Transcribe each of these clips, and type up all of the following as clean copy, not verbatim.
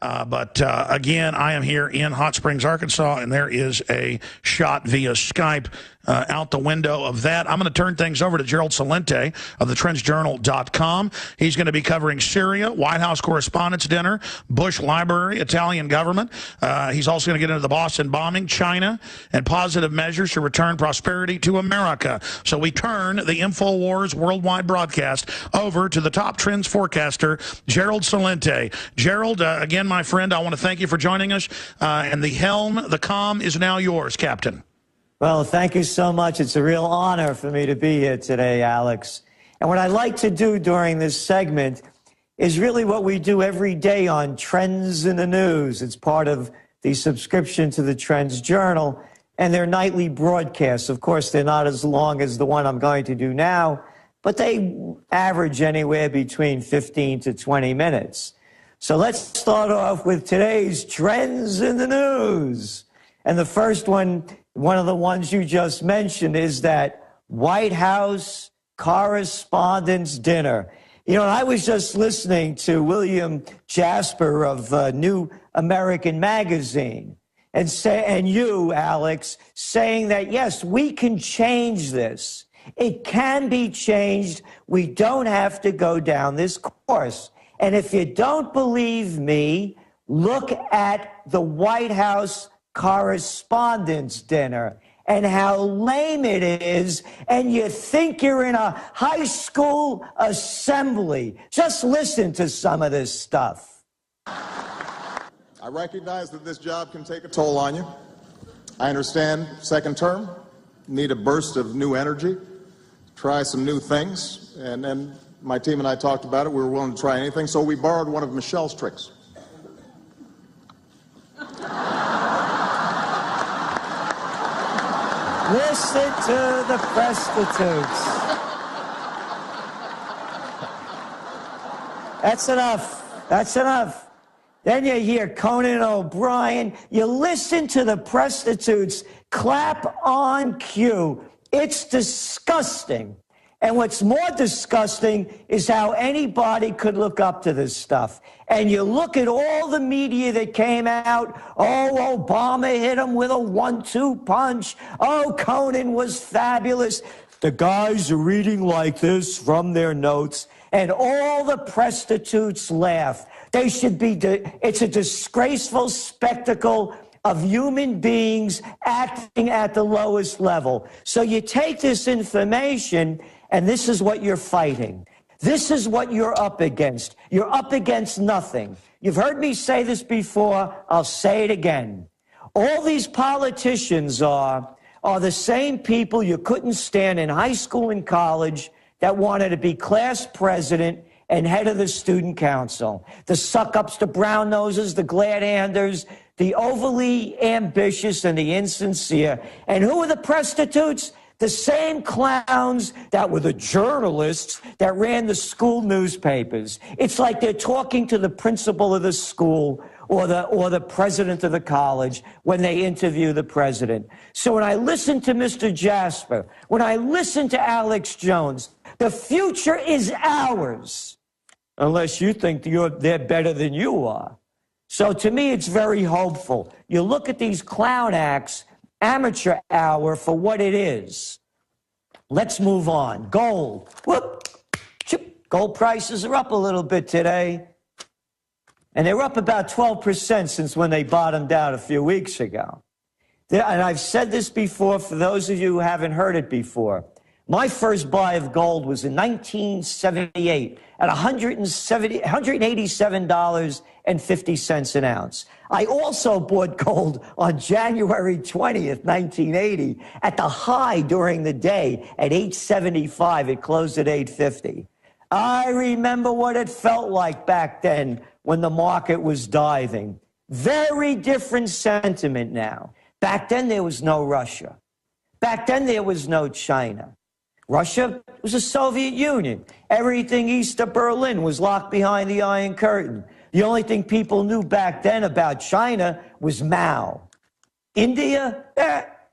But again, I am here in Hot Springs, Arkansas, and there is a shot via Skype out the window of that. I'm going to turn things over to Gerald Celente of thetrenchjournal.com. He's going to be covering Syria, White House Correspondents' Dinner, Bush Library, Italian government. He's also going to get into the Boston bombing, China, and positive measures to return prosperity to America. So we turn the Infowars worldwide broadcast over to the top trends forecaster, Gerald Celente. Gerald, again, my friend, I want to thank you for joining us. And the helm, the comm is now yours, Captain. Well, thank you so much. It's a real honor for me to be here today, Alex. And what I like to do during this segment is really what we do every day on Trends in the News. It's part of the subscription to the Trends Journal and their nightly broadcasts. Of course, they're not as long as the one I'm going to do now, but they average anywhere between 15 to 20 minutes. So let's start off with today's Trends in the News. And the first one of the ones you just mentioned, is that White House Correspondents' Dinner. You know, I was just listening to William Jasper of New American Magazine and you, Alex, saying that, yes, we can change this. It can be changed. We don't have to go down this course. And if you don't believe me, look at the White House Correspondents' Dinner and how lame it is, and you think you're in a high school assembly. Just listen to some of this stuff. I recognize that this job can take a toll on you. I understand second term, need a burst of new energy, try some new things, and then my team and I talked about it. We were willing to try anything, so we borrowed one of Michelle's tricks. Listen to the prostitutes. That's enough. That's enough. Then you hear Conan O'Brien. You listen to the prostitutes clap on cue. It's disgusting. And what's more disgusting is how anybody could look up to this stuff. And you look at all the media that came out. Oh, Obama hit him with a 1-2 punch. Oh, Conan was fabulous. The guys are reading like this from their notes. And all the prostitutes laugh. They should be, it's a disgraceful spectacle of human beings acting at the lowest level. So you take this information, and this is what you're fighting. This is what you're up against. You're up against nothing. You've heard me say this before. I'll say it again. All these politicians are the same people you couldn't stand in high school and college that wanted to be class president and head of the student council. The suck-ups, the brown noses, the glad-handers, the overly ambitious and the insincere. And who are the prostitutes? The same clowns that were the journalists that ran the school newspapers. It's like they're talking to the principal of the school or the president of the college when they interview the president. So when I listen to Mr. Jasper, when I listen to Alex Jones, the future is ours, unless you think they're better than you are. So to me, it's very hopeful. You look at these clown acts, amateur hour for what it is. Let's move on. Gold. Whoop. Gold prices are up a little bit today. And they're up about 12% since when they bottomed out a few weeks ago. And I've said this before for those of you who haven't heard it before. My first buy of gold was in 1978 at $187.50 an ounce. I also bought gold on January 20th, 1980, at the high during the day at $875. It closed at $850. I remember what it felt like back then when the market was diving. Very different sentiment now. Back then, there was no Russia. Back then, there was no China. Russia was the Soviet Union. Everything east of Berlin was locked behind the Iron Curtain. The only thing people knew back then about China was Mao. India?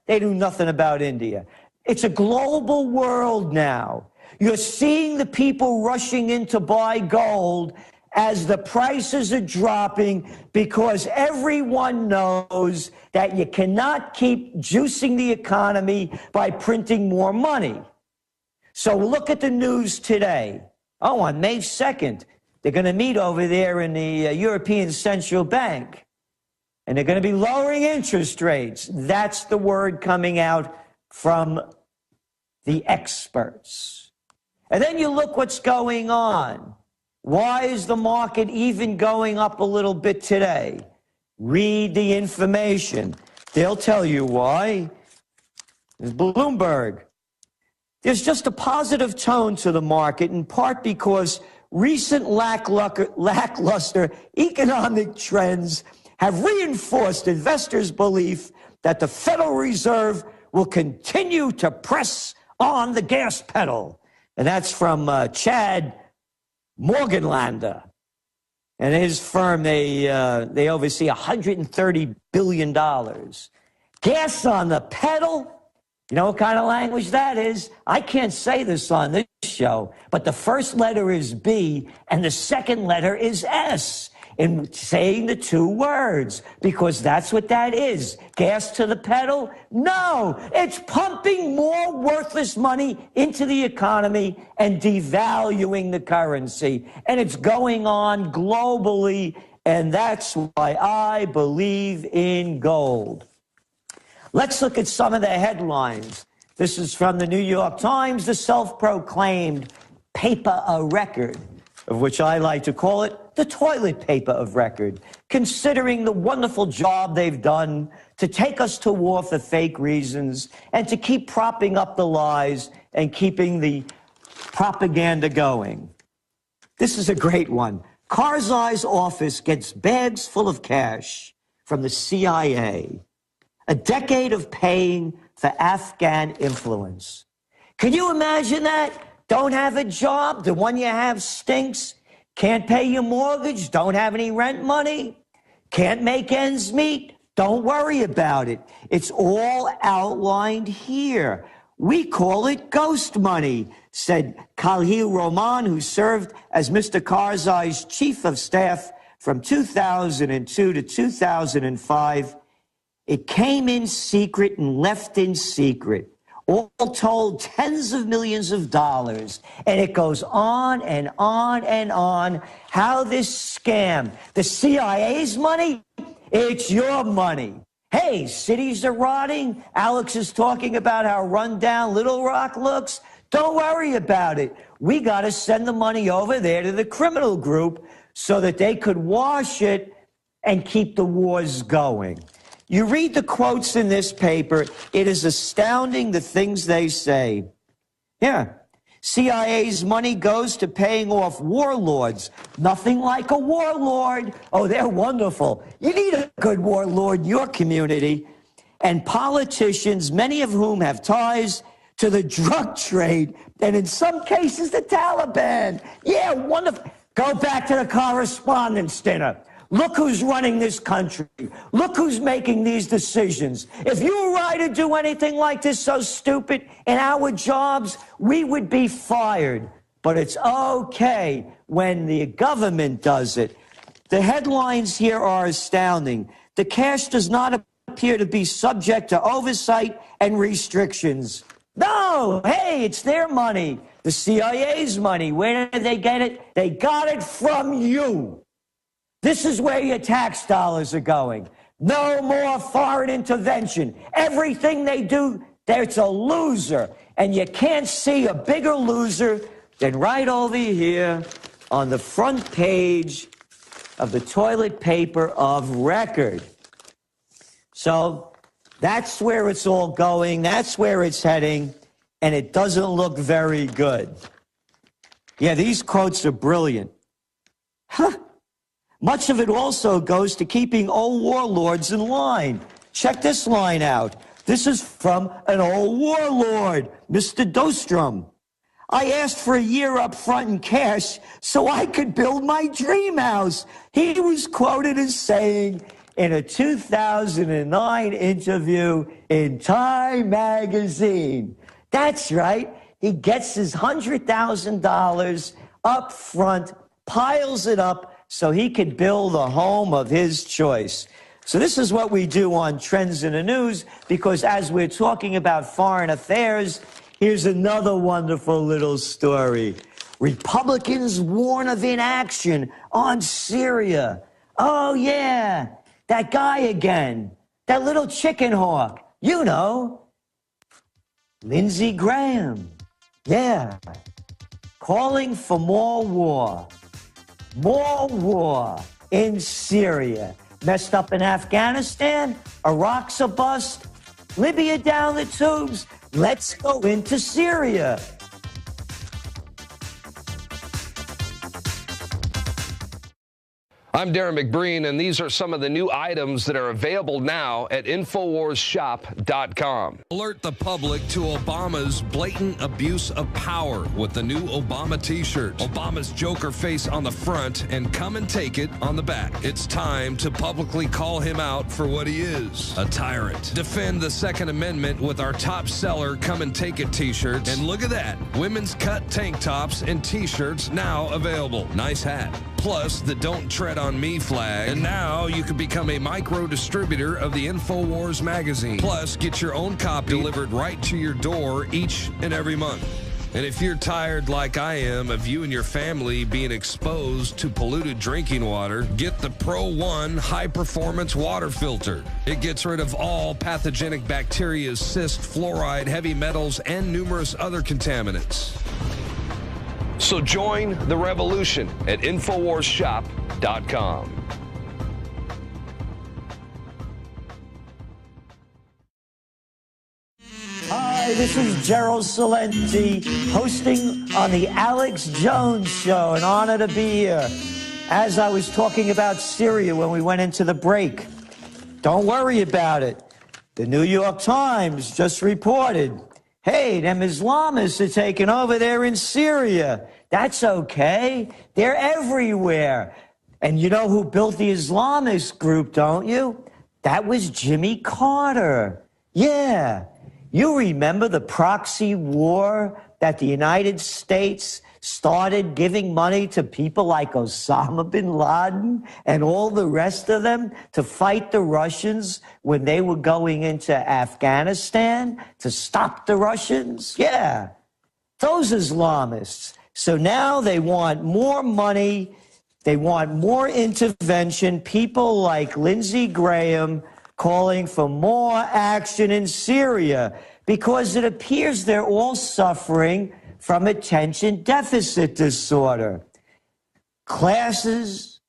They knew nothing about India. It's a global world now. You're seeing the people rushing in to buy gold as the prices are dropping because everyone knows that you cannot keep juicing the economy by printing more money. So look at the news today. Oh, on May 2nd, they're going to meet over there in the European Central Bank, and they're going to be lowering interest rates. That's the word coming out from the experts. And then you look what's going on. Why is the market even going up a little bit today? Read the information. They'll tell you why. There's Bloomberg. There's just a positive tone to the market, in part because recent lackluster economic trends have reinforced investors' belief that the Federal Reserve will continue to press on the gas pedal. And that's from Chad Morganlander. And his firm, they oversee $130 billion. Gas on the pedal? You know what kind of language that is? I can't say this on this show, but the first letter is B and the second letter is S in saying the two words, because that's what that is. Gas to the pedal? No, it's pumping more worthless money into the economy and devaluing the currency. And it's going on globally, and that's why I believe in gold. Let's look at some of the headlines. This is from the New York Times, the self-proclaimed paper of record, of which I like to call it the toilet paper of record, considering the wonderful job they've done to take us to war for fake reasons and to keep propping up the lies and keeping the propaganda going. This is a great one. Karzai's office gets bags full of cash from the CIA. A decade of paying for Afghan influence. Can you imagine that? Don't have a job, the one you have stinks, can't pay your mortgage, don't have any rent money, can't make ends meet, don't worry about it. It's all outlined here. We call it ghost money, said Khalil Roman, who served as Mr. Karzai's chief of staff from 2002 to 2005. It came in secret and left in secret. All told, tens of millions of dollars. And it goes on and on and on. How this scam, the CIA's money, it's your money. Hey, cities are rotting. Alex is talking about how run down Little Rock looks. Don't worry about it. We got to send the money over there to the criminal group so that they could wash it and keep the wars going. You read the quotes in this paper, it is astounding the things they say. Yeah, CIA's money goes to paying off warlords. Nothing like a warlord. Oh, they're wonderful. You need a good warlord in your community. And politicians, many of whom have ties to the drug trade, and in some cases the Taliban. Yeah, wonderful. Go back to the correspondence dinner. Look who's running this country. Look who's making these decisions. If you or I to do anything like this so stupid in our jobs, we would be fired. But it's okay when the government does it. The headlines here are astounding. The cash does not appear to be subject to oversight and restrictions. No, hey, it's their money. The CIA's money. Where did they get it? They got it from you. This is where your tax dollars are going. No more foreign intervention. Everything they do, it's a loser. And you can't see a bigger loser than right over here on the front page of the toilet paper of record. So that's where it's all going. That's where it's heading. And it doesn't look very good. Yeah, these quotes are brilliant. Huh. Much of it also goes to keeping old warlords in line. Check this line out. This is from an old warlord, Mr. Dostrom. I asked for a year up front in cash so I could build my dream house. He was quoted as saying in a 2009 interview in Time magazine. That's right. He gets his $100,000 up front piles it up so he can build a home of his choice. So this is what we do on Trends in the News, because as we're talking about foreign affairs, here's another wonderful little story. Republicans warn of inaction on Syria. Oh, yeah, that guy again, that little chicken hawk, you know, Lindsey Graham. Yeah, calling for more war in Syria. Messed up in Afghanistan, Iraq's a bust, Libya down the tubes. Let's go into Syria. I'm Darren McBreen, and these are some of the new items that are available now at InfoWarsShop.com. Alert the public to Obama's blatant abuse of power with the new Obama t-shirt. Obama's Joker face on the front and come and take it on the back. It's time to publicly call him out for what he is, a tyrant. Defend the Second Amendment with our top seller Come and Take It t-shirts. And look at that, women's cut tank tops and t-shirts now available. Nice hat. Plus the Don't Tread on Me flag. And now you can become a micro distributor of the Infowars magazine. Plus, get your own copy delivered right to your door each and every month. And if you're tired like I am of you and your family being exposed to polluted drinking water, get the Pro One high-performance water filter. It gets rid of all pathogenic bacteria, cyst, fluoride, heavy metals, and numerous other contaminants. So join the revolution at InfoWarsShop.com. Hi, this is Gerald Celente, hosting on the Alex Jones Show. An honor to be here. As I was talking about Syria when we went into the break, don't worry about it. The New York Times just reported, hey, them Islamists are taking over there in Syria. That's okay. They're everywhere. And you know who built the Islamist group, don't you? That was Jimmy Carter. Yeah. You remember the proxy war that the United States started giving money to people like Osama bin Laden and all the rest of them to fight the Russians when they were going into Afghanistan to stop the Russians? Yeah, those Islamists. So now they want more money, they want more intervention, people like Lindsey Graham calling for more action in Syria because it appears they're all suffering from attention deficit disorder. Clashes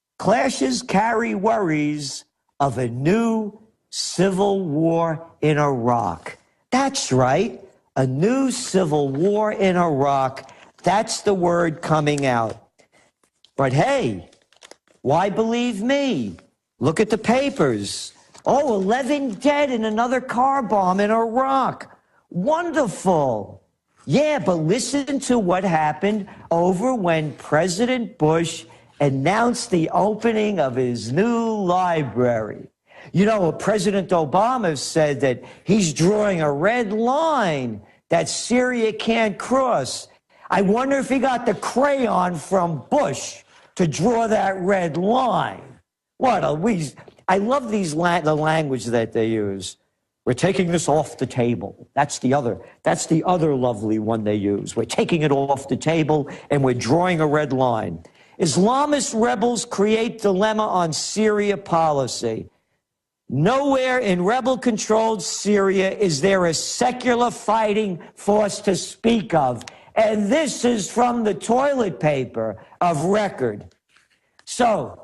carry worries of a new civil war in Iraq. That's right, a new civil war in Iraq. That's the word coming out. But hey, why believe me? Look at the papers. Oh, 11 dead in another car bomb in Iraq. Wonderful. Yeah, but listen to what happened over when President Bush announced the opening of his new library. You know, President Obama said that he's drawing a red line that Syria can't cross. I wonder if he got the crayon from Bush to draw that red line. What a wheeze. I love the language that they use. We're taking this off the table. That's the other lovely one they use. We're taking it off the table and we're drawing a red line. Islamist rebels create dilemma on Syria policy. Nowhere in rebel-controlled Syria is there a secular fighting force to speak of. And this is from the toilet paper of record. So,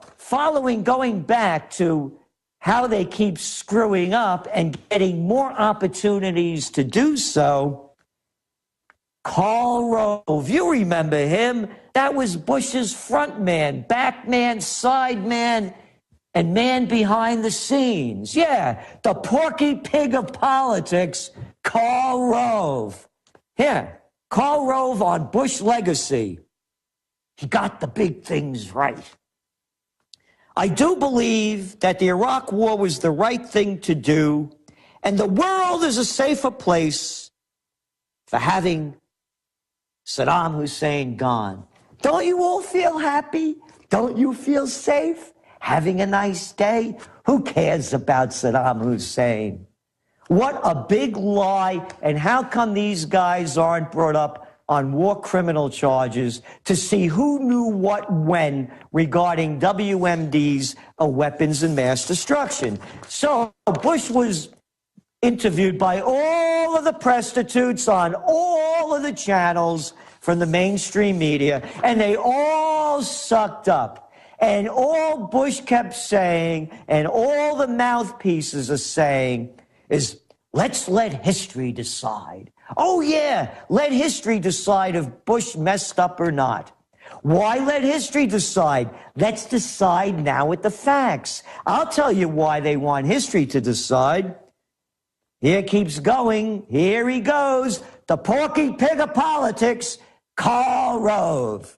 going back to how they keep screwing up and getting more opportunities to do so, Karl Rove, you remember him? That was Bush's front man, back man, side man, and man behind the scenes. Yeah, the porky pig of politics, Karl Rove. Here, Karl Rove on Bush legacy. He got the big things right. I do believe that the Iraq war was the right thing to do, and the world is a safer place for having Saddam Hussein gone. Don't you all feel happy? Don't you feel safe? Having a nice day? Who cares about Saddam Hussein? What a big lie, and how come these guys aren't brought up on war criminal charges to see who knew what when regarding WMD's weapons and mass destruction? So Bush was interviewed by all of the prostitutes on all of the channels from the mainstream media, and they all sucked up. And all Bush kept saying, and all the mouthpieces are saying, is, let's let history decide. Oh, yeah, let history decide if Bush messed up or not. Why let history decide? Let's decide now with the facts. I'll tell you why they want history to decide. Here it keeps going. Here he goes. The porky pig of politics, Karl Rove.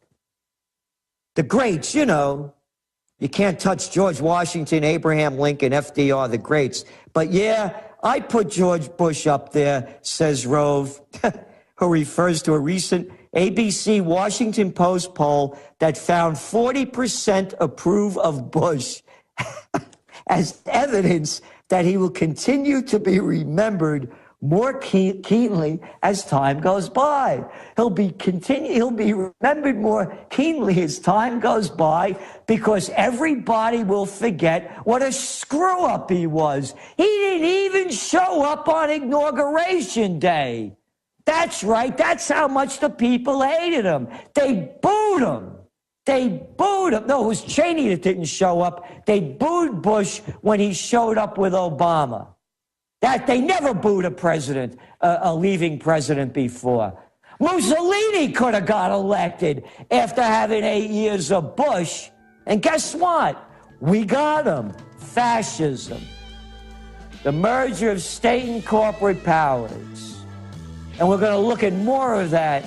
The greats, you know. You can't touch George Washington, Abraham Lincoln, FDR, the greats. But yeah, I put George Bush up there, says Rove, who refers to a recent ABC Washington Post poll that found 40% approve of Bush as evidence that he will continue to be remembered more keenly as time goes by. He'll be remembered more keenly as time goes by because everybody will forget what a screw-up he was. He didn't even show up on Inauguration Day. That's right. That's how much the people hated him. They booed him. They booed him. No, it was Cheney that didn't show up. They booed Bush when he showed up with Obama. That they never booed a president, a leaving president before. Mussolini could have got elected after having 8 years of Bush. And guess what? We got him. Fascism. The merger of state and corporate powers. And we're going to look at more of that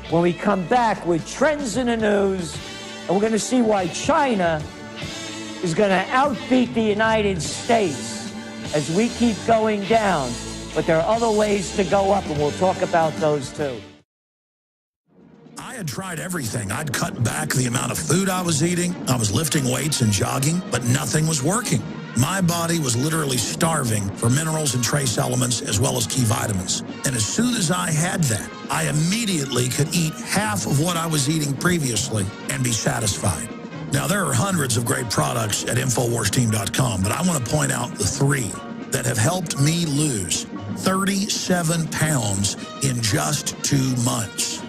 when we come back with trends in the news. And we're going to see why China is going to outbeat the United States as we keep going down. But there are other ways to go up, and we'll talk about those too. I had tried everything. I'd cut back the amount of food I was eating. I was lifting weights and jogging, but nothing was working. My body was literally starving for minerals and trace elements as well as key vitamins. And as soon as I had that, I immediately could eat half of what I was eating previously and be satisfied. Now, there are hundreds of great products at InfoWarsTeam.com, but I want to point out the 3 that have helped me lose 37 pounds in just 2 months.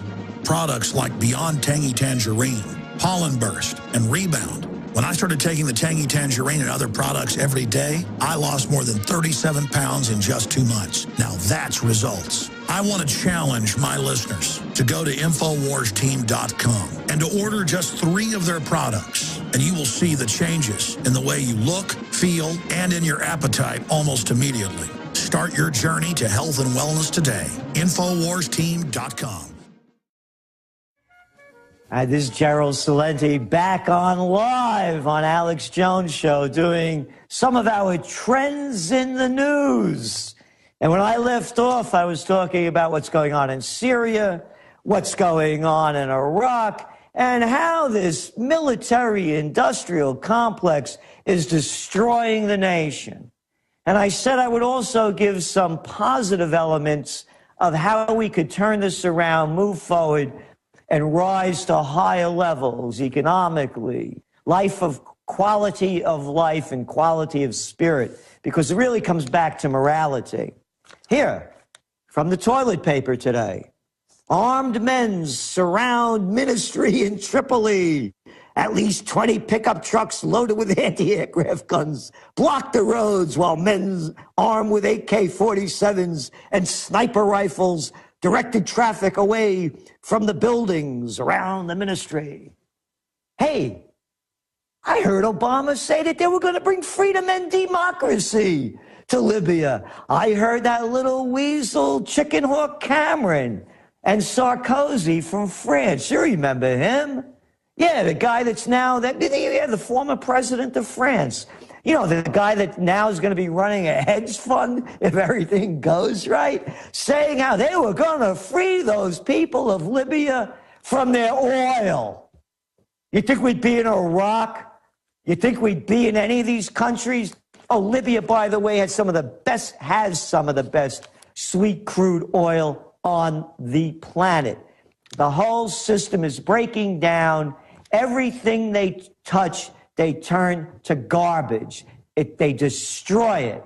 Products like Beyond Tangy Tangerine, Pollen Burst, and Rebound. When I started taking the Tangy Tangerine and other products every day, I lost more than 37 pounds in just 2 months. Now that's results. I want to challenge my listeners to go to InfoWarsTeam.com and to order just 3 of their products, and you will see the changes in the way you look, feel, and in your appetite almost immediately. Start your journey to health and wellness today. InfoWarsTeam.com. This is Gerald Celente back on live on Alex Jones Show doing some of our trends in the news. And when I left off, I was talking about what's going on in Syria, what's going on in Iraq, and how this military-industrial complex is destroying the nation. And I said I would also give some positive elements of how we could turn this around, move forward, and rise to higher levels economically, quality of life and quality of spirit, because it really comes back to morality. Here, from the toilet paper today, armed men surround ministry in Tripoli. At least 20 pickup trucks loaded with anti-aircraft guns block the roads while men armed with AK-47s and sniper rifles directed traffic away from the buildings around the ministry. Hey, I heard Obama say that they were going to bring freedom and democracy to Libya. I heard that little weasel chicken hawk Cameron and Sarkozy from France. You remember him? Yeah, the guy that's now the former president of France. You know, the guy that now is going to be running a hedge fund if everything goes right, saying how they were going to free those people of Libya from their oil. You think we'd be in Iraq? You think we'd be in any of these countries? Oh, Libya, by the way, has some of the best sweet crude oil on the planet. The whole system is breaking down. Everything they touch, they turn to garbage. They destroy it.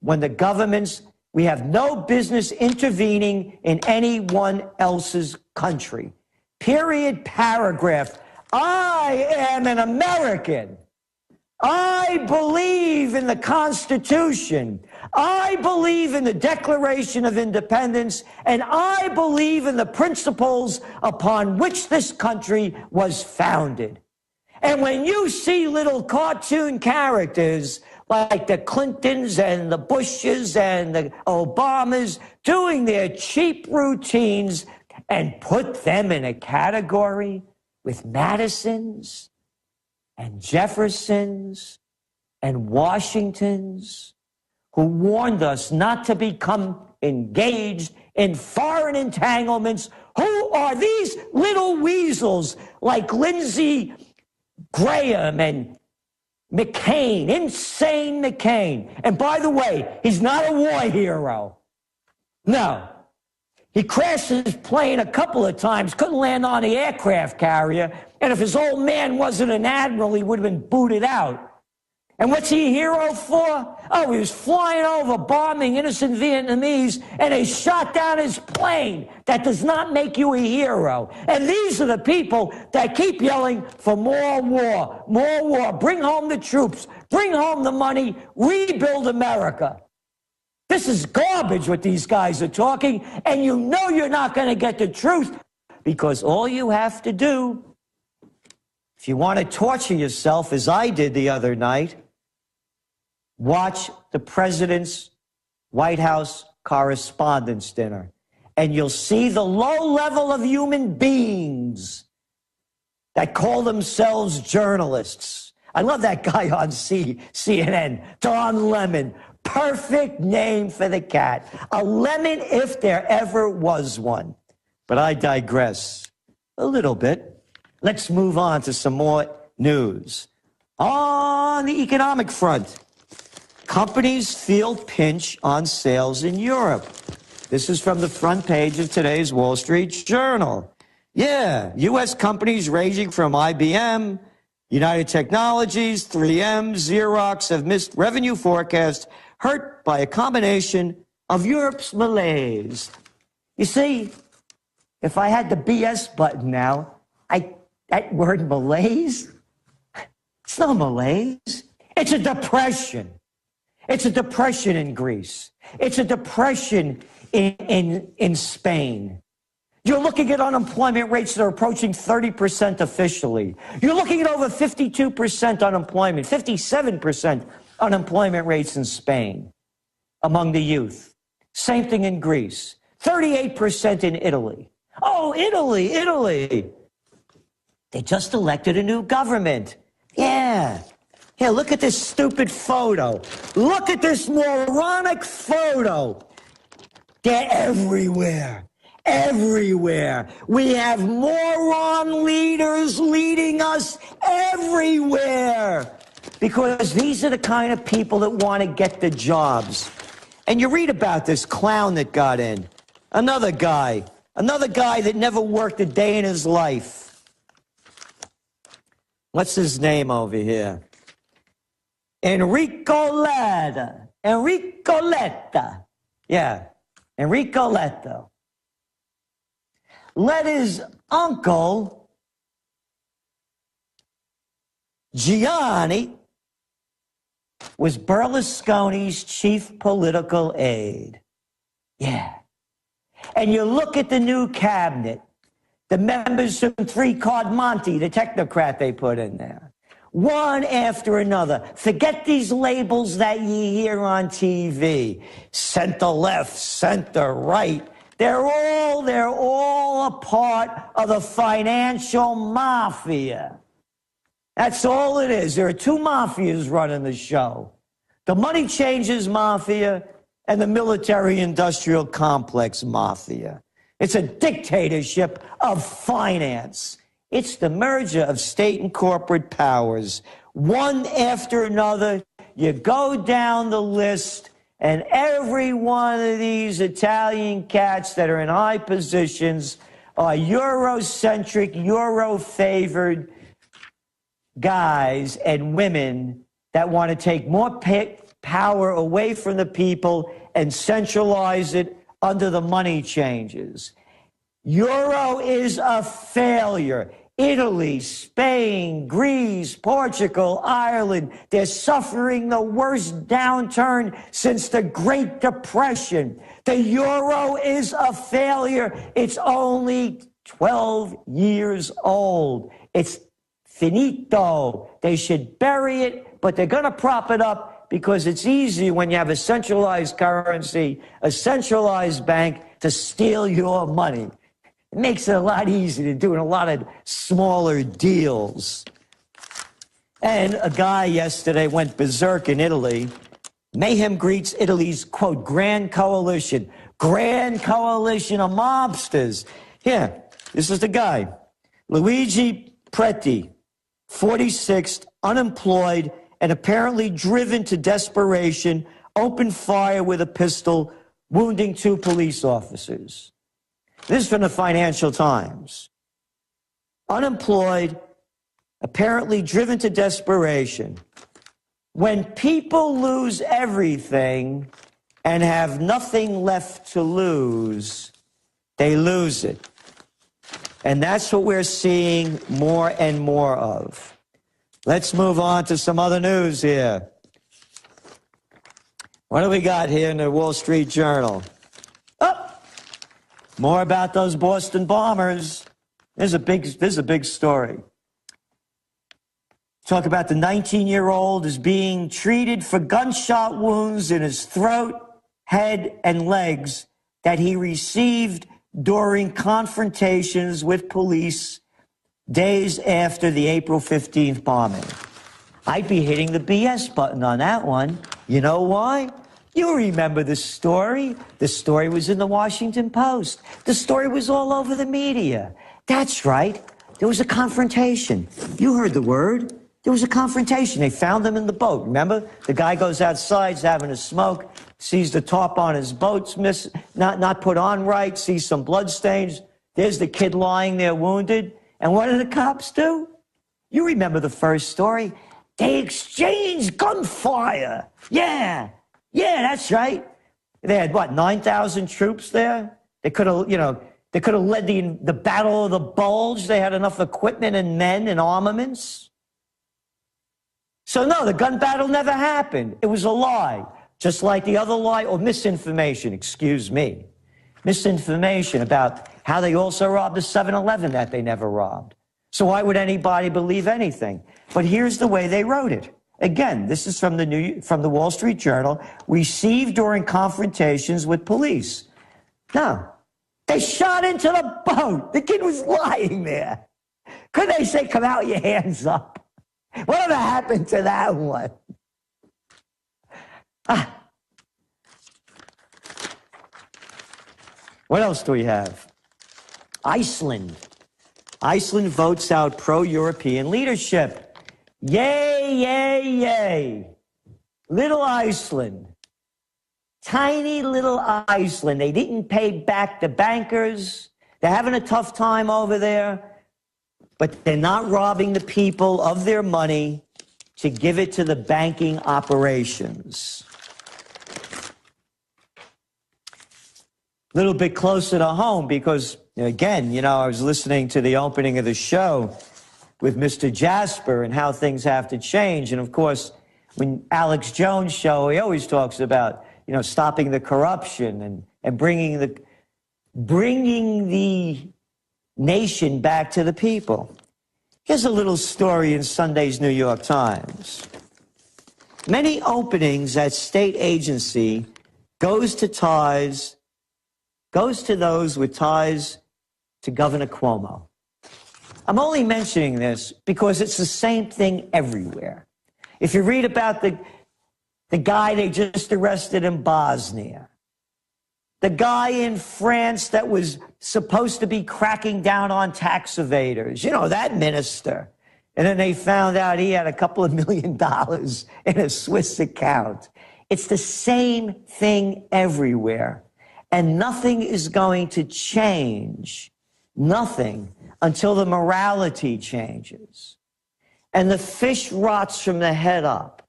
When the governments, we have no business intervening in anyone else's country. Period, paragraph. I am an American. I believe in the Constitution. I believe in the Declaration of Independence, and I believe in the principles upon which this country was founded. And when you see little cartoon characters like the Clintons and the Bushes and the Obamas doing their cheap routines and put them in a category with Madisons and Jeffersons and Washingtons, who warned us not to become engaged in foreign entanglements. Who are these little weasels like Lindsey Graham and McCain, insane McCain? And by the way, he's not a war hero. No. He crashed his plane a couple of times, couldn't land on the aircraft carrier, and if his old man wasn't an admiral, he would have been booted out. And what's he a hero for? Oh, he was flying over, bombing innocent Vietnamese, and they shot down his plane. That does not make you a hero. And these are the people that keep yelling for more war, bring home the troops, bring home the money, rebuild America. This is garbage what these guys are talking, and you know you're not going to get the truth, because all you have to do, if you want to torture yourself, as I did the other night, watch the president's White House Correspondents' Dinner, and you'll see the low level of human beings that call themselves journalists. I love that guy on CNN, Don Lemon. Perfect name for the cat. A lemon if there ever was one. But I digress a little bit. Let's move on to some more news. On the economic front, companies feel pinch on sales in Europe. This is from the front page of today's Wall Street Journal. Yeah, U.S. companies ranging from IBM, United Technologies, 3M, Xerox have missed revenue forecasts, hurt by a combination of Europe's malaise. You see, if I had the BS button now, that word malaise, it's not malaise. It's a depression. It's a depression in Greece. It's a depression in Spain. You're looking at unemployment rates that are approaching 30% officially. You're looking at over 52% unemployment, 57% unemployment rates in Spain among the youth. Same thing in Greece. 38% in Italy. Oh, Italy. They just elected a new government. Yeah. Here, look at this stupid photo. Look at this moronic photo. They're everywhere. Everywhere. We have moron leaders leading us everywhere. Because these are the kind of people that want to get the jobs. And you read about this clown that got in. Another guy that never worked a day in his life. What's his name over here? Enrico Letta. Yeah, Enrico Letta. Letta's uncle, Gianni, was Berlusconi's chief political aide. Yeah. And you look at the new cabinet, the members from Three-Card Monte, the technocrat they put in there. One after another. Forget these labels that you hear on TV. Center left, center right. They're all a part of the financial mafia. That's all it is. There are two mafias running the show. The money changers mafia and the military-industrial complex mafia. It's a dictatorship of finance. It's the merger of state and corporate powers, one after another. You go down the list, and every one of these Italian cats that are in high positions are Eurocentric, Euro-favored guys and women that want to take more power away from the people and centralize it under the money changes. Euro is a failure. Italy, Spain, Greece, Portugal, Ireland, they're suffering the worst downturn since the Great Depression. The euro is a failure. It's only 12 years old. It's finito. They should bury it, but they're going to prop it up because it's easy when you have a centralized currency, a centralized bank to steal your money. It makes it a lot easier to do in a lot of smaller deals. And a guy yesterday went berserk in Italy. Mayhem greets Italy's, quote, grand coalition of mobsters. Here, this is the guy. Luigi Preti, 46th, unemployed, and apparently driven to desperation, opened fire with a pistol, wounding 2 police officers. This is from the Financial Times. Unemployed, apparently driven to desperation. When people lose everything and have nothing left to lose, they lose it. And that's what we're seeing more and more of. Let's move on to some other news here. What do we got here in the Wall Street Journal? Oh! More about those Boston bombers. This is a big story. Talk about the 19-year-old is being treated for gunshot wounds in his throat, head, and legs that he received during confrontations with police days after the April 15th bombing. I'd be hitting the BS button on that one. You know why? You remember the story. The story was in the Washington Post. The story was all over the media. That's right. There was a confrontation. You heard the word. There was a confrontation. They found them in the boat. Remember? The guy goes outside, he's having a smoke, sees the top on his boat's not put on right, sees some bloodstains. There's the kid lying there wounded. And what did the cops do? You remember the first story. They exchanged gunfire. Yeah, that's right. They had, what, 9,000 troops there? They could have, they could have led the Battle of the Bulge. They had enough equipment and men and armaments. So no, the gun battle never happened. It was a lie. Just like the other lie, or misinformation, excuse me. Misinformation about how they also robbed the 7-Eleven that they never robbed. So why would anybody believe anything? But here's the way they wrote it. Again, this is from the Wall Street Journal. Received during confrontations with police. No, they shot into the boat. The kid was lying there. Couldn't they say, come out, your hands up? Whatever happened to that one? What else do we have? Iceland. Iceland votes out pro-European leadership. Yay, yay, yay. Little Iceland. Tiny little Iceland. They didn't pay back the bankers. They're having a tough time over there, but they're not robbing the people of their money to give it to the banking operations. A little bit closer to home because, again, I was listening to the opening of the show with Mr. Jasper and how things have to change. And, of course, when Alex Jones' show, he always talks about, stopping the corruption and bringing the nation back to the people. Here's a little story in Sunday's New York Times. Many openings at state agency goes to those with ties to Governor Cuomo. I'm only mentioning this because it's the same thing everywhere. If you read about the guy they just arrested in Bosnia, The guy in France that was supposed to be cracking down on tax evaders. You know, that minister. And then they found out he had a couple of $1 million in a Swiss account. It's the same thing everywhere. And nothing is going to change. Nothing until the morality changes. And the fish rots from the head up.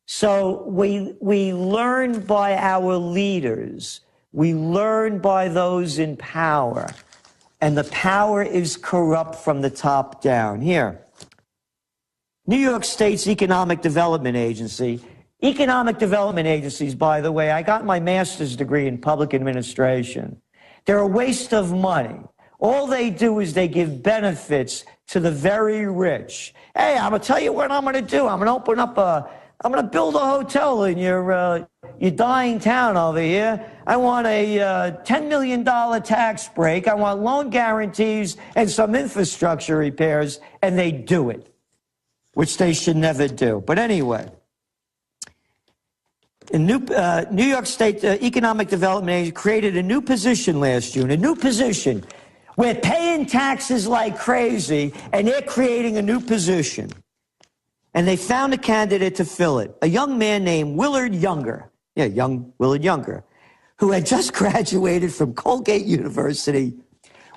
So we learn by our leaders. We learn by those in power. And the power is corrupt from the top down. Here, New York State's Economic Development Agency. Economic development agencies, by the way, I got my master's degree in public administration. They're a waste of money. All they do is they give benefits to the very rich. Hey, I'm going to tell you what I'm going to do. I'm going to build a hotel in your dying town over here. I want a $10 million tax break. I want loan guarantees and some infrastructure repairs. And they do it, which they should never do. But anyway, in New York State Economic Development Agency created a new position last June, a new position. We're paying taxes like crazy, and they're creating a new position. And they found a candidate to fill it, a young man named Willard Younger. Yeah, young Willard Younger, who had just graduated from Colgate University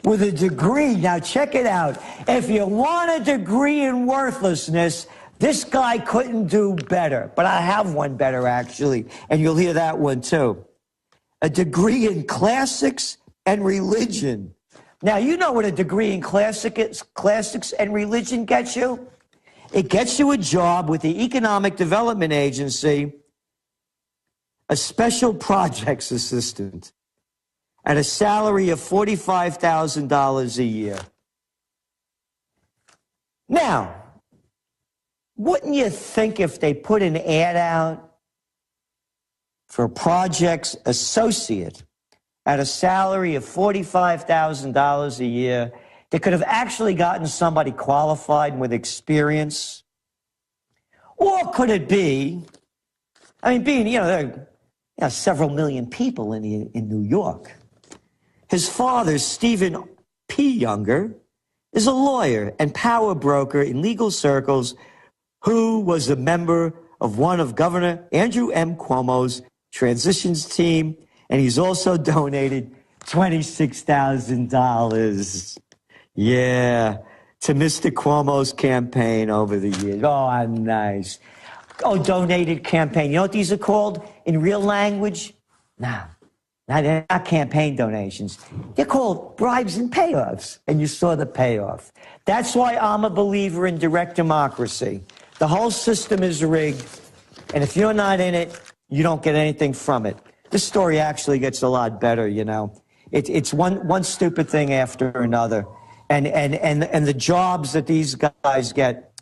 with a degree. Now, check it out. If you want a degree in worthlessness, this guy couldn't do better. But I have one better, actually, and you'll hear that one, too. A degree in classics and religion. Now, you know what a degree in classics and religion gets you? It gets you a job with the Economic Development Agency, a special projects assistant, at a salary of $45,000 a year. Now, wouldn't you think if they put an ad out for a projects associate at a salary of $45,000 a year, they could have actually gotten somebody qualified with experience? Or could it be, I mean, being, there are several million people in New York. His father, Stephen P. Younger, is a lawyer and power broker in legal circles who was a member of one of Governor Andrew M. Cuomo's transitions team, and he's also donated $26,000. Yeah, to Mr. Cuomo's campaign over the years. Oh, nice. Oh, donated campaign. You know what these are called in real language? No, they're not campaign donations. They're called bribes and payoffs. And you saw the payoff. That's why I'm a believer in direct democracy. The whole system is rigged, and if you're not in it, you don't get anything from it. This story actually gets a lot better, you know. It's one stupid thing after another. And the jobs that these guys get.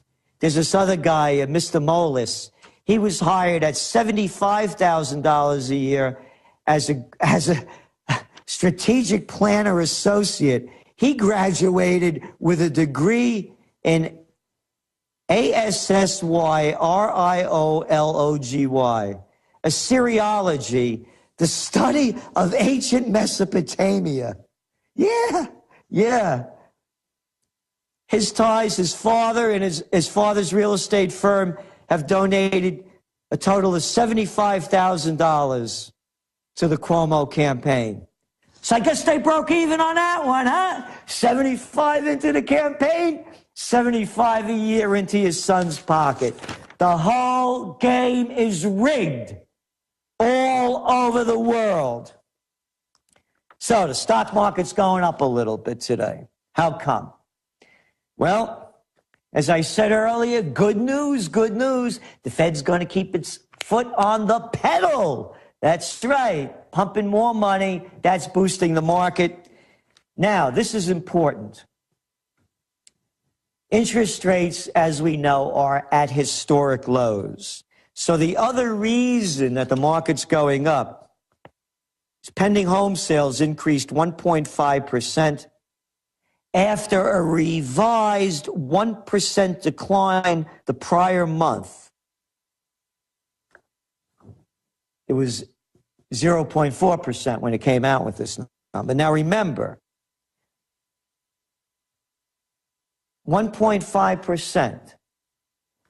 There's this other guy, Mr. Molis. He was hired at $75,000 a year as a strategic planner associate. He graduated with a degree in ASSYRIOLOGY, Assyriology, the study of ancient Mesopotamia. Yeah. His ties, his father and his father's real estate firm have donated a total of $75,000 to the Cuomo campaign. So I guess they broke even on that one, huh? 75 into the campaign, 75 a year into his son's pocket. The whole game is rigged all over the world. So the stock market's going up a little bit today. How come? Well, as I said earlier, good news, good news. The Fed's going to keep its foot on the pedal. That's right, pumping more money. That's boosting the market. Now, this is important. Interest rates, as we know, are at historic lows. So the other reason that the market's going up is pending home sales increased 1.5%. after a revised 1% decline the prior month. It was 0.4% when it came out with this number. Now remember, 1.5%.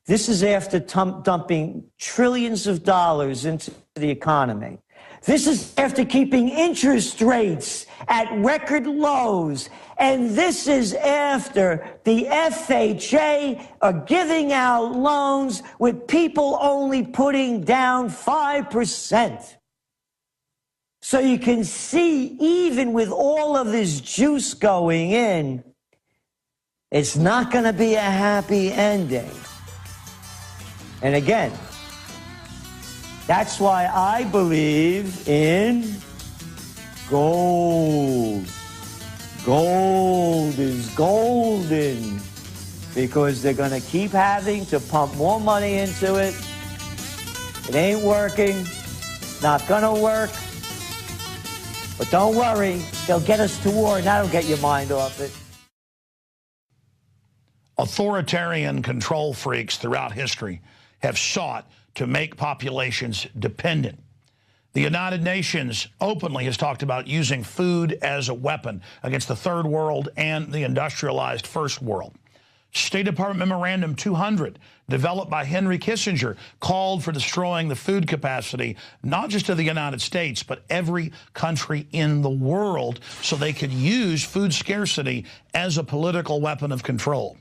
This is after dumping trillions of dollars into the economy. This is after keeping interest rates at record lows. And this is after the FHA are giving out loans with people only putting down 5%. So you can see, even with all of this juice going in, it's not going to be a happy ending. And again, that's why I believe in gold. Gold is golden because they're going to keep having to pump more money into it. It ain't working. Not going to work. But don't worry. They'll get us to war, and that'll get your mind off it. Authoritarian control freaks throughout history have sought to make populations dependent. The United Nations openly has talked about using food as a weapon against the third world and the industrialized first world. State Department Memorandum 200, developed by Henry Kissinger, called for destroying the food capacity, not just of the United States, but every country in the world, so they could use food scarcity as a political weapon of control.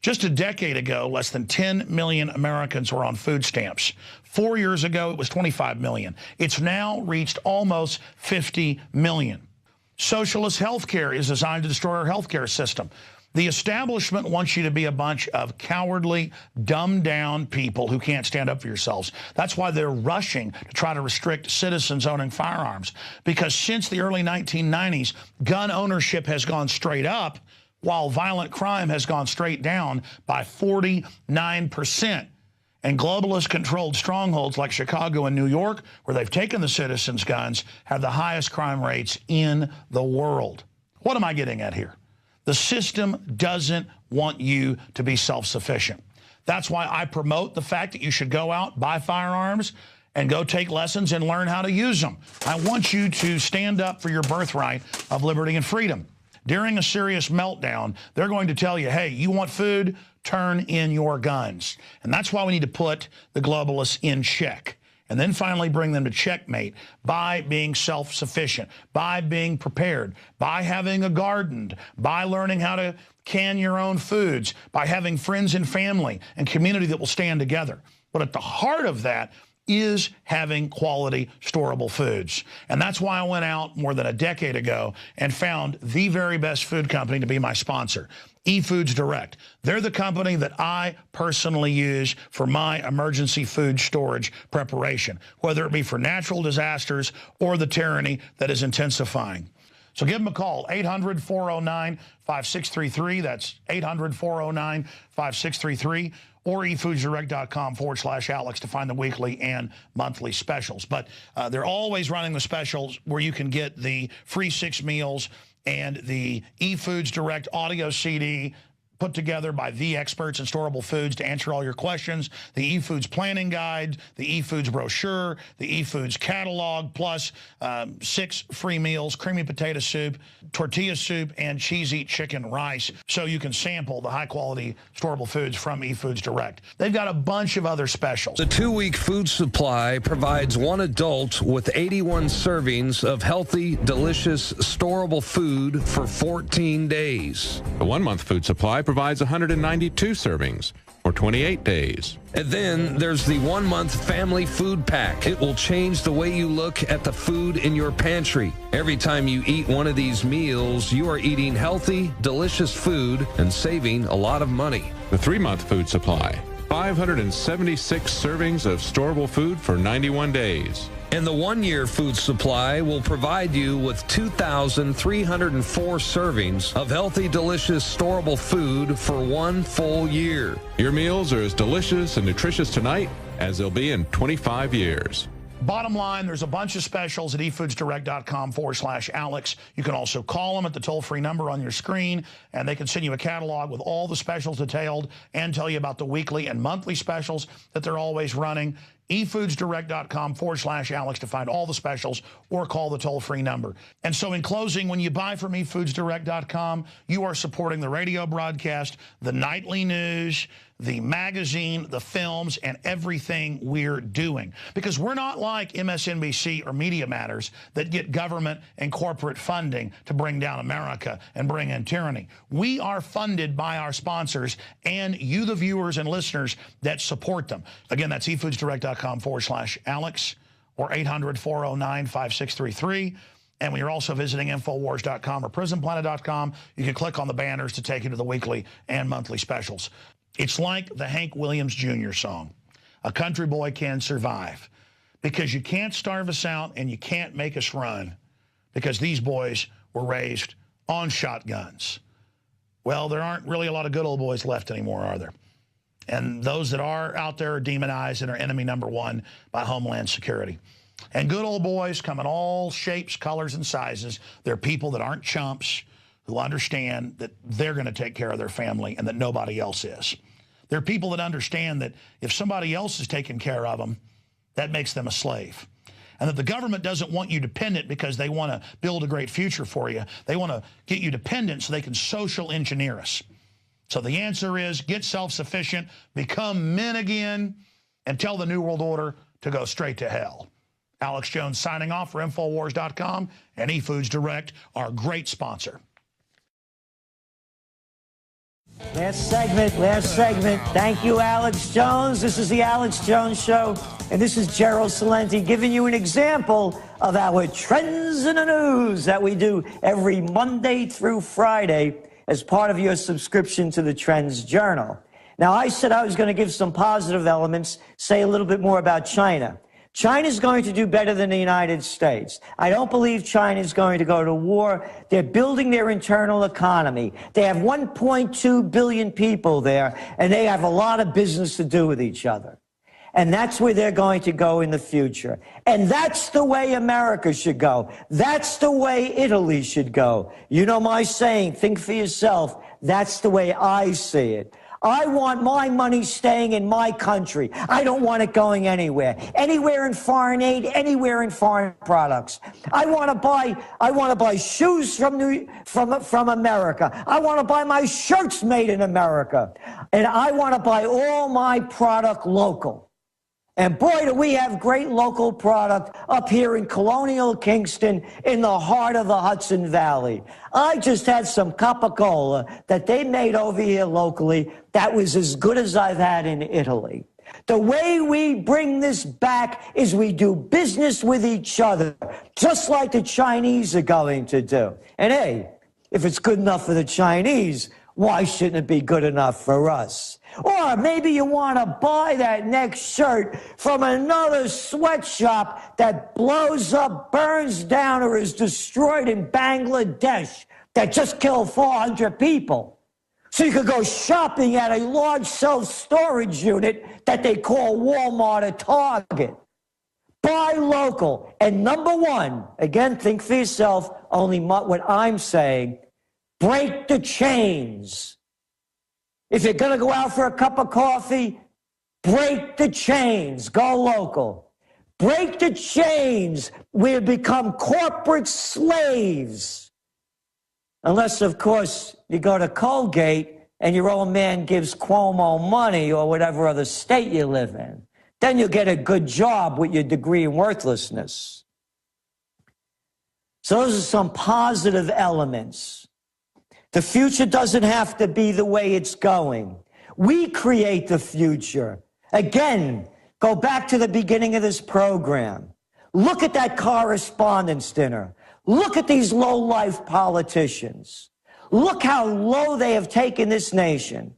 Just a decade ago, less than 10 million Americans were on food stamps. 4 years ago, it was 25 million. It's now reached almost 50 million. Socialist health care is designed to destroy our health care system. The establishment wants you to be a bunch of cowardly, dumbed-down people who can't stand up for yourselves. That's why they're rushing to try to restrict citizens owning firearms. Because since the early 1990s, gun ownership has gone straight up, while violent crime has gone straight down by 49%. And globalist-controlled strongholds like Chicago and New York, where they've taken the citizens' guns, have the highest crime rates in the world. What am I getting at here? The system doesn't want you to be self-sufficient. That's why I promote the fact that you should go out, buy firearms, and go take lessons and learn how to use them. I want you to stand up for your birthright of liberty and freedom. During a serious meltdown, they're going to tell you, hey, you want food? Turn in your guns. And that's why we need to put the globalists in check. And then finally bring them to checkmate by being self-sufficient, by being prepared, by having a garden, by learning how to can your own foods, by having friends and family and community that will stand together. But at the heart of that is having quality, storable foods. And that's why I went out more than a decade ago and found the very best food company to be my sponsor, eFoods Direct. They're the company that I personally use for my emergency food storage preparation, whether it be for natural disasters or the tyranny that is intensifying. So give them a call, 800-409-5633. That's 800-409-5633. Or efoodsdirect.com/Alex to find the weekly and monthly specials. But they're always running the specials where you can get the free 6 meals and the eFoods Direct audio CD put together by the experts in storable foods to answer all your questions, the eFoods planning guide, the eFoods brochure, the eFoods catalog, plus 6 free meals, creamy potato soup, tortilla soup, and cheesy chicken rice, so you can sample the high-quality storable foods from eFoods Direct. They've got a bunch of other specials. The 2-week food supply provides one adult with 81 servings of healthy, delicious, storable food for 14 days. The 1-month food supply provides 192 servings for 28 days. And then there's the 1-month family food pack. It will change the way you look at the food in your pantry. Every time you eat one of these meals, you are eating healthy, delicious food and saving a lot of money. The 3-month food supply, 576 servings of storable food for 91 days. And the 1-year food supply will provide you with 2,304 servings of healthy, delicious, storable food for 1 full year. Your meals are as delicious and nutritious tonight as they'll be in 25 years. Bottom line, there's a bunch of specials at efoodsdirect.com/Alex. You can also call them at the toll-free number on your screen, and they can send you a catalog with all the specials detailed and tell you about the weekly and monthly specials that they're always running. efoodsdirect.com/Alex to find all the specials or call the toll-free number. And so in closing, when you buy from efoodsdirect.com, you are supporting the radio broadcast, the nightly news, the magazine, the films, and everything we're doing. Because we're not like MSNBC or Media Matters that get government and corporate funding to bring down America and bring in tyranny. We are funded by our sponsors and you, the viewers and listeners that support them. Again, that's efoodsdirect.com/Alex or 800-409-5633. And when you're also visiting Infowars.com or PrisonPlanet.com, you can click on the banners to take you to the weekly and monthly specials. It's like the Hank Williams Jr. song, "A Country Boy Can Survive," because you can't starve us out and you can't make us run because these boys were raised on shotguns. Well, there aren't really a lot of good old boys left anymore, are there? And those that are out there are demonized and are enemy number one by Homeland Security. And good old boys come in all shapes, colors, and sizes. They're people that aren't chumps, who understand that they're going to take care of their family and that nobody else is. They're people that understand that if somebody else is taking care of them, that makes them a slave. And that the government doesn't want you dependent because they want to build a great future for you. They want to get you dependent so they can social engineer us. So the answer is get self-sufficient, become men again, and tell the New World Order to go straight to hell. Alex Jones signing off for Infowars.com and eFoods Direct, our great sponsor. Last segment. Thank you, Alex Jones. This is the Alex Jones Show, and this is Gerald Celente giving you an example of our Trends in the News that we do every Monday through Friday as part of your subscription to the Trends Journal. Now, I said I was going to give some positive elements, say a little bit more about China. China's going to do better than the United States. I don't believe China's going to go to war. They're building their internal economy. They have 1.2 billion people there, and they have a lot of business to do with each other. And that's where they're going to go in the future. And that's the way America should go. That's the way Italy should go. You know my saying, think for yourself. That's the way I see it. I want my money staying in my country. I don't want it going anywhere. Anywhere in foreign aid, anywhere in foreign products. I want to buy shoes from America. I want to buy my shirts made in America. And I want to buy all my product local. And boy, do we have great local product up here in colonial Kingston in the heart of the Hudson Valley. I just had some Coca-Cola that they made over here locally that was as good as I've had in Italy. The way we bring this back is we do business with each other, just like the Chinese are going to do. And hey, if it's good enough for the Chinese, why shouldn't it be good enough for us? Or maybe you want to buy that next shirt from another sweatshop that blows up, burns down, or is destroyed in Bangladesh that just killed 400 people. So you could go shopping at a large self-storage unit that they call Walmart or Target. Buy local. And number one, again, think for yourself, only what I'm saying, break the chains. If you're going to go out for a cup of coffee, break the chains. Go local. Break the chains. We become corporate slaves. Unless, of course, you go to Colgate and your old man gives Cuomo money or whatever other state you live in. Then you'll get a good job with your degree in worthlessness. So those are some positive elements. The future doesn't have to be the way it's going. We create the future. Again, go back to the beginning of this program. Look at that correspondence dinner. Look at these low-life politicians. Look how low they have taken this nation.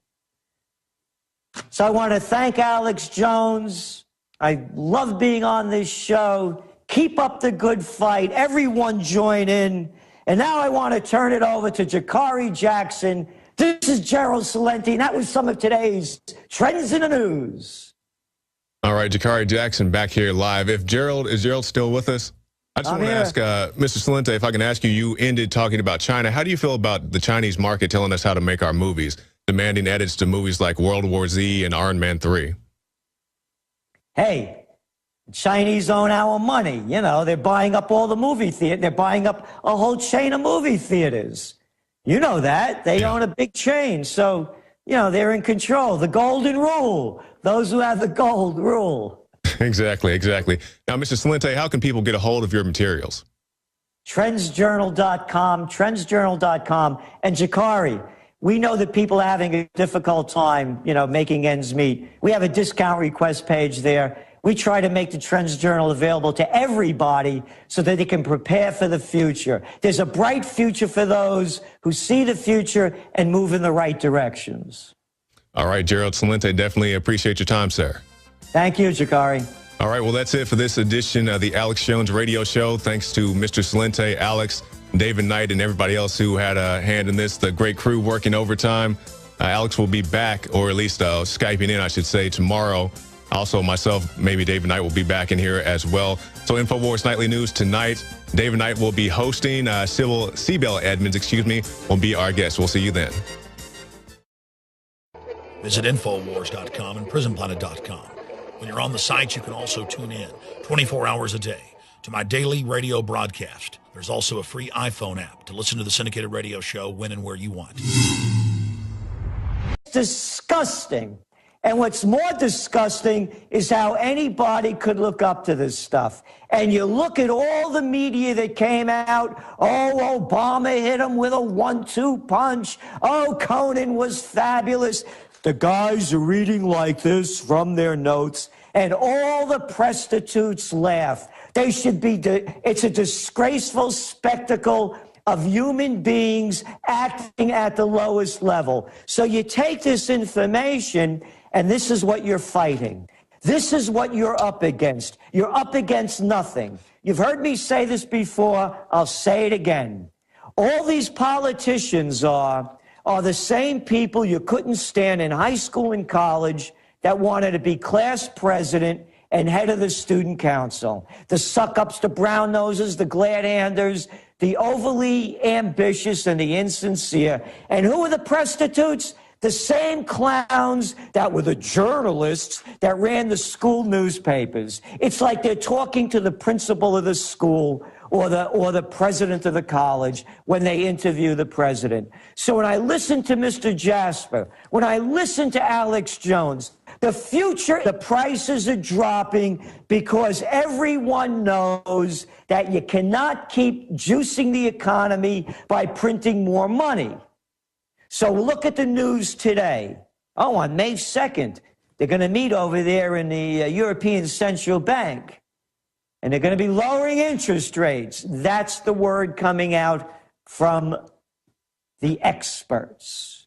So I want to thank Alex Jones. I love being on this show. Keep up the good fight. Everyone join in. And now I want to turn it over to Jakari Jackson. This is Gerald Celente, and that was some of today's Trends in the News. All right, Jakari Jackson back here live. Is Gerald still with us? I just want to ask Mr. Celente, if I can ask you, you ended talking about China. How do you feel about the Chinese market telling us how to make our movies, demanding edits to movies like World War Z and Iron Man 3? Hey, Chinese own our money. You know, they're buying up all the movie theaters. They're buying up a whole chain of movie theaters. You know that. They own a big chain. So, you know, they're in control. The golden rule. Those who have the gold rule. Exactly, exactly. Now, Mr. Celente, how can people get a hold of your materials? Trendsjournal.com, trendsjournal.com. And Jakari, we know that people are having a difficult time, you know, making ends meet. We have a discount request page there. We try to make the Trends Journal available to everybody so that they can prepare for the future. There's a bright future for those who see the future and move in the right directions. All right, Gerald Celente, definitely appreciate your time, sir. Thank you, Jakari. All right, well, that's it for this edition of the Alex Jones Radio Show. Thanks to Mr. Celente, Alex, David Knight, and everybody else who had a hand in this, the great crew working overtime. Alex will be back, or at least Skyping in, I should say, tomorrow. Also, myself, maybe David Knight will be back in here as well. So Infowars Nightly News tonight. David Knight will be hosting. Sybil Seabell Edmonds, will be our guest. We'll see you then. Visit Infowars.com and PrisonPlanet.com. When you're on the site, you can also tune in 24 hours a day to my daily radio broadcast. There's also a free iPhone app to listen to the syndicated radio show when and where you want. It's disgusting. And what's more disgusting is how anybody could look up to this stuff. And you look at all the media that came out. Oh, Obama hit him with a 1-2 punch. Oh, Conan was fabulous. The guys are reading like this from their notes. And all the prostitutes laugh. They should be, it's a disgraceful spectacle of human beings acting at the lowest level. So you take this information, and this is what you're fighting. This is what you're up against. You're up against nothing. You've heard me say this before. I'll say it again. All these politicians are the same people you couldn't stand in high school and college that wanted to be class president and head of the student council. The suck-ups, the brown noses, the glad-handers, the overly ambitious and the insincere. And who are the prostitutes? The same clowns that were the journalists that ran the school newspapers. It's like they're talking to the principal of the school or the president of the college when they interview the president. So when I listen to Mr. Jasper, when I listen to Alex Jones, the future, the prices are dropping because everyone knows that you cannot keep juicing the economy by printing more money. So look at the news today. Oh, on May 2nd, they're going to meet over there in the European Central Bank. And they're going to be lowering interest rates. That's the word coming out from the experts.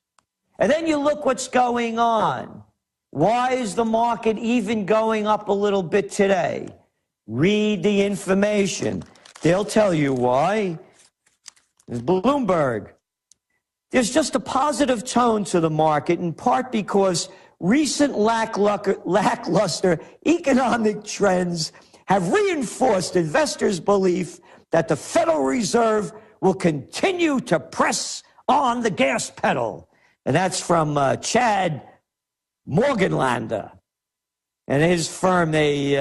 And then you look what's going on. Why is the market even going up a little bit today? Read the information. They'll tell you why. There's Bloomberg. There's just a positive tone to the market, in part because recent lackluster economic trends have reinforced investors' belief that the Federal Reserve will continue to press on the gas pedal. And that's from Chad Morganlander. And his firm, they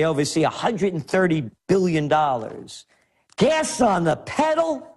oversee $130 billion. Gas on the pedal?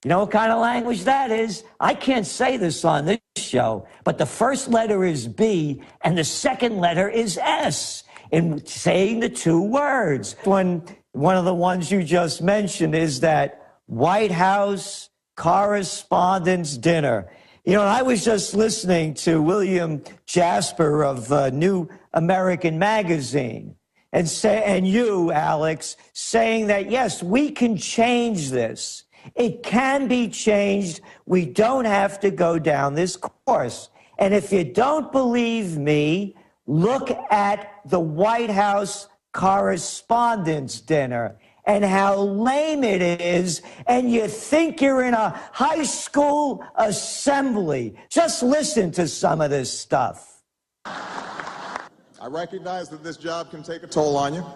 You know what kind of language that is? I can't say this on this show, but the first letter is B and the second letter is S in saying the two words. One of the ones you just mentioned is that White House Correspondents' Dinner. You know, I was just listening to William Jasper of New American Magazine and you, Alex, saying that, yes, we can change this. It can be changed. We don't have to go down this course. And if you don't believe me, look at the White House Correspondents' Dinner and how lame it is, and you think you're in a high school assembly. Just listen to some of this stuff. I recognize that this job can take a toll on you.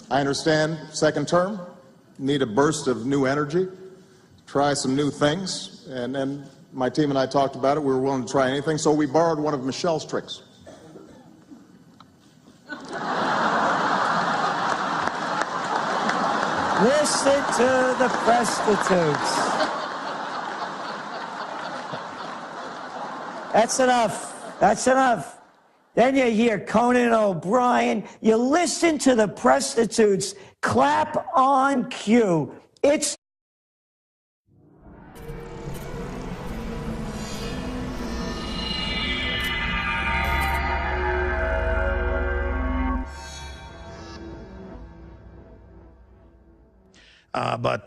I understand second term, need a burst of new energy, try some new things, and then my team and I talked about it. We were willing to try anything, so we borrowed one of Michelle's tricks. Listen to the prostitutes. That's enough. That's enough. Then you hear Conan O'Brien. You listen to the prostitutes clap on cue. It's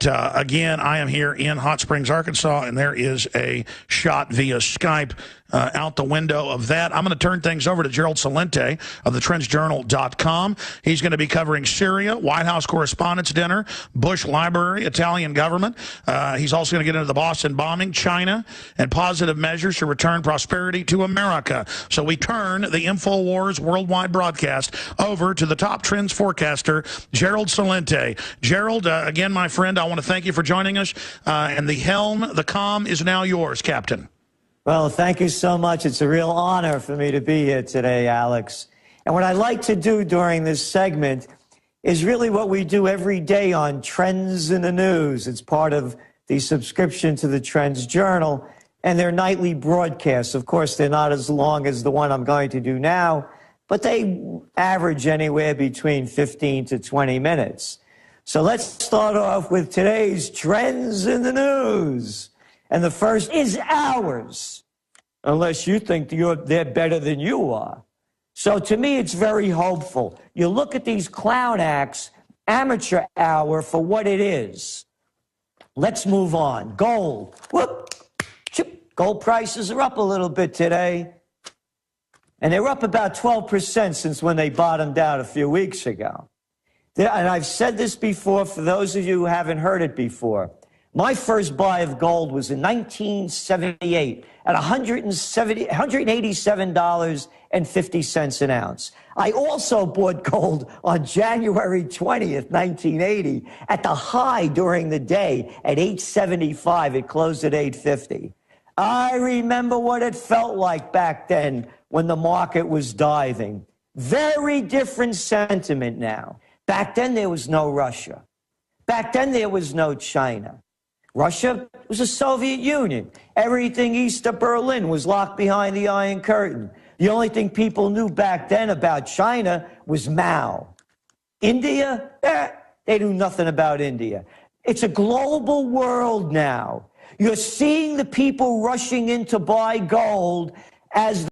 Again, I am here in Hot Springs, Arkansas, and there is a shot via Skype out the window of that. I'm going to turn things over to Gerald Celente of the TrendsJournal.com. He's going to be covering Syria, White House Correspondents' Dinner, Bush Library, Italian government. He's also going to get into the Boston bombing, China, and positive measures to return prosperity to America. So we turn the Infowars worldwide broadcast over to the top trends forecaster, Gerald Celente. Gerald, again, my friend, I want to thank you for joining us. And the helm, the comm is now yours, Captain. Well, thank you so much. It's a real honor for me to be here today, Alex. And what I like to do during this segment is really what we do every day on Trends in the News. It's part of the subscription to the Trends Journal and their nightly broadcasts. Of course, they're not as long as the one I'm going to do now, but they average anywhere between 15 to 20 minutes. So let's start off with today's Trends in the News. And the first is ours, unless you think they're better than you are. So to me, it's very hopeful. You look at these clown acts, amateur hour for what it is. Let's move on. Gold. Whoop. Gold prices are up a little bit today. And they're up about 12% since when they bottomed out a few weeks ago. And I've said this before for those of you who haven't heard it before. My first buy of gold was in 1978 at $187.50 an ounce. I also bought gold on January 20th, 1980 at the high during the day at $875. It closed at $850. I remember what it felt like back then when the market was diving. Very different sentiment now. Back then, there was no Russia. Back then, there was no China. Russia was the Soviet Union. Everything east of Berlin was locked behind the Iron Curtain. The only thing people knew back then about China was Mao. India? They knew nothing about India. It's a global world now. You're seeing the people rushing in to buy gold as